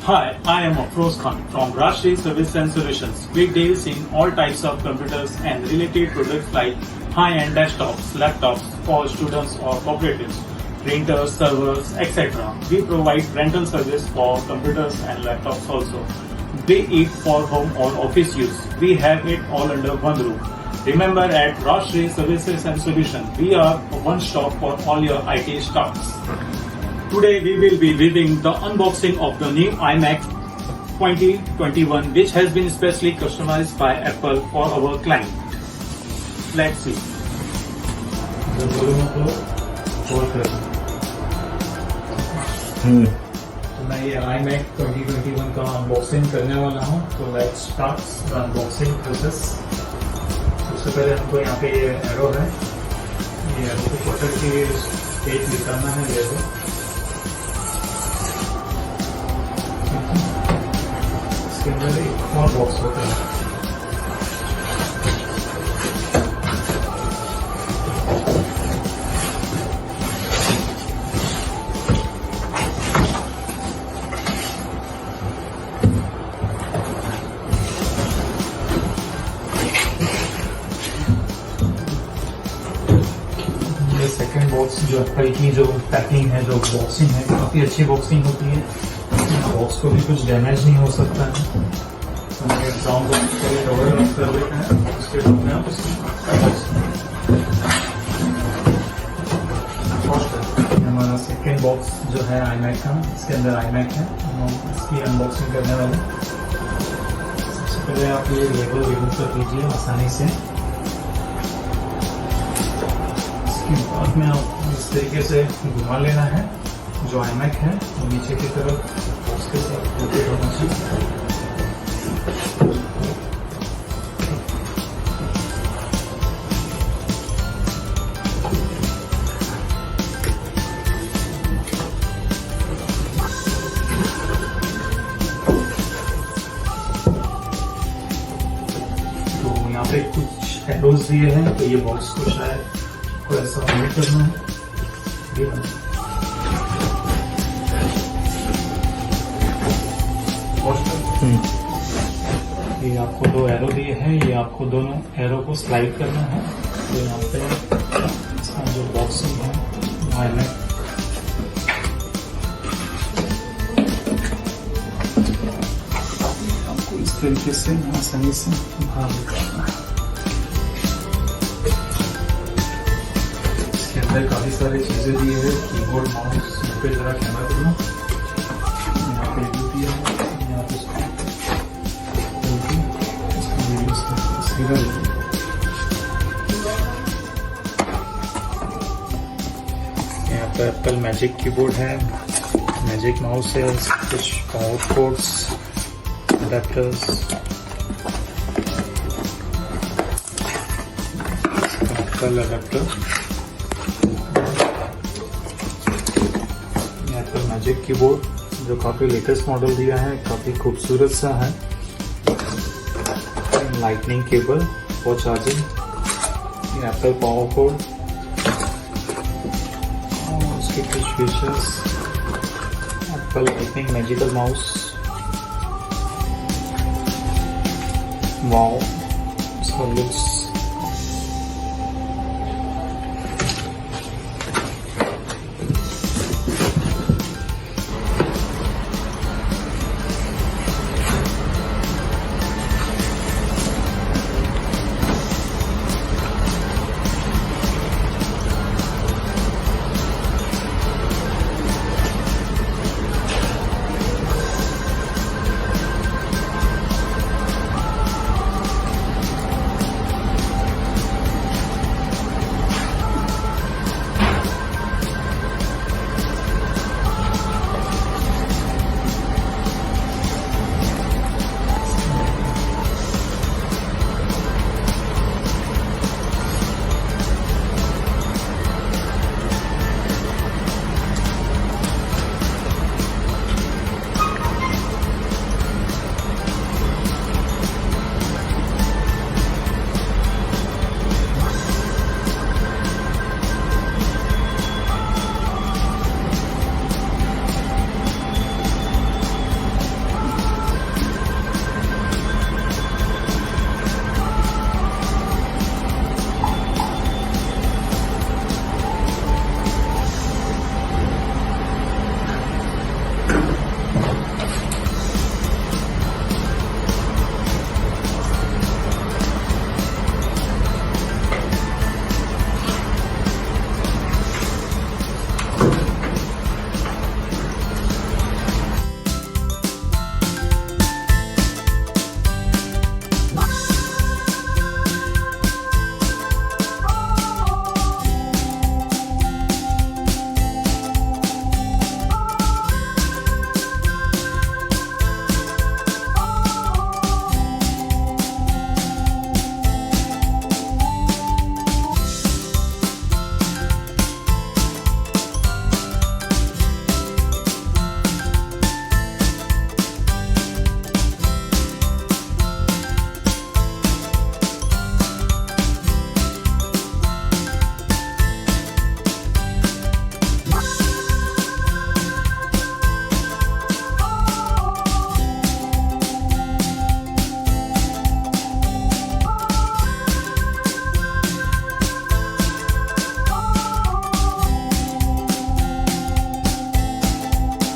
Hi, I am Afroz from Rajshree Service and Solutions. We deal in all types of computers and related products like high-end desktops, laptops for students or cooperatives, printers, servers, etc. We provide rental service for computers and laptops also. Be it for home or office use, we have it all under one roof. Remember, at Rajshree Services and Solutions, we are a one-stop for all your IT stuffs. Today we will be reviewing the unboxing of the new iMac 2021, which has been specially customized by Apple for our client. Let's see. तो मैं ये iMac 2021 का unboxing करने वाला हूँ. तो let's start the unboxing process. सबसे पहले हमको यहाँ पे ये एरो है, ये एरो को पकड़ के पेज निकालना है. ये एरो इसके अंदर एक और बॉक्स होता है. सेकेंड बॉक्स जो एप्पल की जो पैकिंग है, जो बॉक्सिंग है, काफ़ी अच्छी बॉक्सिंग होती है. बॉक्स को भी कुछ डैमेज नहीं हो सकता है. तो मैं ब्राउन बॉक्स को कवर ऑफ कर देते हैं. उसके बाद में आप हमारा सेकेंड बॉक्स जो है iMac का, इसके अंदर iMac है. हम इसकी अनबॉक्सिंग करने वाले. सबसे पहले आप ये लेबल रिमूव कर दीजिए आसानी से. बाद में आप इस तरीके से घुमा लेना है. जो iMac है वो नीचे की तरफ बॉक्स के साथ रोटेट होना चाहिए. तो यहाँ पे कुछ एरोज दिए हैं, तो ये बॉक्स को शायद को ऐसा ऑपरेट करना है. ये आपको दो एरो दिए हैं, ये आपको दोनों एरो को स्लाइड करना है. तो यहाँ पे इसका जो बॉक्सिंग है iMac आपको इस तरीके से आसानी से बाहर निकालना है. काफी सारी चीजें दी है. कीबोर्ड, माउस पे जरा कैमरा करूँ. यहाँ पे भी दिया है. यहाँ पे यहाँ पे एप्पल मैजिक कीबोर्ड है, मैजिक माउस है, कुछ power ports, adapters, Apple adapter, magic keyboard जो काफी लेटेस्ट मॉडल दिया है, काफी खूबसूरत सा है. Lightning cable for charging, Apple power code और उसके कुछ features. Apple lightning magical mouse. Wow, इसका लुक्स